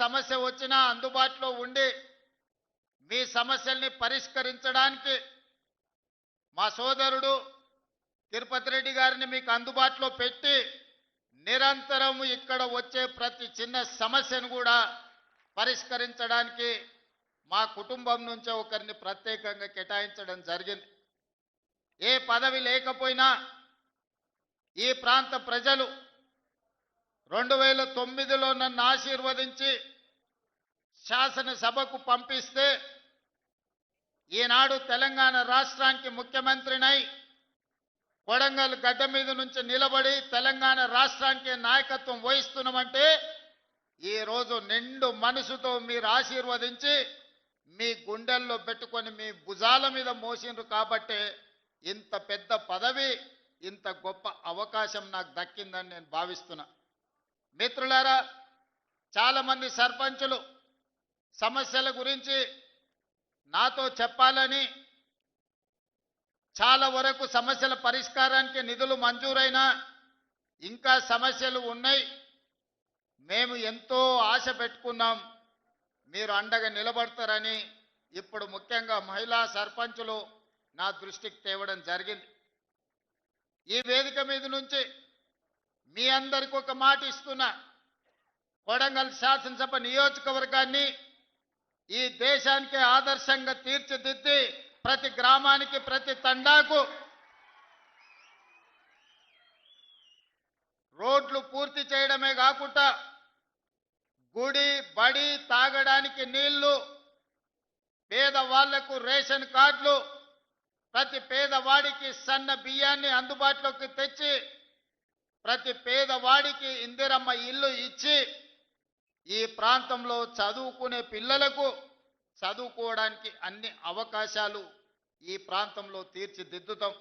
సమస్య వచ్చినా అందుబాటులో ఉండి మీ సమస్యల్ని పరిష్కరించడానికి మా సోదరుడు తిరుపతి రెడ్డి గారిని మీకు అందుబాటులో పెట్టి నిరంతరం ఇక్కడ వచ్చే ప్రతి చిన్న సమస్యను కూడా పరిష్కరించడానికి మా కుటుంబం నుంచే ఒకరిని ప్రత్యేకంగా కేటాయించడం జరిగింది. ఏ పదవి లేకపోయినా ఈ ప్రాంత ప్రజలు 2009లో నన్ను ఆశీర్వదించి శాసనసభకు పంపిస్తే ఈనాడు తెలంగాణ రాష్ట్రానికి ముఖ్యమంత్రినై కొడంగల్ గడ్డ మీద నుంచి నిలబడి తెలంగాణ రాష్ట్రానికి నాయకత్వం వహిస్తున్నామంటే ఈరోజు నిండు మనసుతో మీరు ఆశీర్వదించి మీ గుండెల్లో పెట్టుకొని మీ భుజాల మీద మోసిండ్రు కాబట్టి ఇంత పెద్ద పదవి ఇంత గొప్ప అవకాశం నాకు దక్కిందని నేను భావిస్తున్నా. మిత్రులారా, చాలామంది సర్పంచులు సమస్యల గురించి నాతో చెప్పాలని, చాలా వరకు సమస్యల పరిష్కారానికి నిధులు మంజూరైనా ఇంకా సమస్యలు ఉన్నాయి, మేము ఎంతో ఆశ పెట్టుకున్నాం, మీరు అండగా నిలబడతారని ఇప్పుడు ముఖ్యంగా మహిళా సర్పంచులు నా దృష్టికి తేవడం జరిగింది. ఈ వేదిక మీద నుంచి మీ అందరికీ ఒక మాట ఇస్తున్నా, కొడంగల్ శాసనసభ నియోజకవర్గాన్ని ఈ దేశానికి ఆదర్శంగా తీర్చిదిద్ది ప్రతి గ్రామానికి ప్రతి తండాకు రోడ్లు పూర్తి చేయడమే కాకుండా గుడి బడి తాగడానికి నీళ్లు, పేదవాళ్లకు రేషన్ కార్డులు, ప్రతి పేదవాడికి సన్న బియ్యాన్ని అందుబాటులోకి తెచ్చి ప్రతి పేదవాడికి ఇందిరమ్మ ఇల్లు ఇచ్చి ఈ ప్రాంతంలో చదువుకునే పిల్లలకు చదువుకోవడానికి అన్ని అవకాశాలు ఈ ప్రాంతంలో తీర్చిదిద్దుతాం.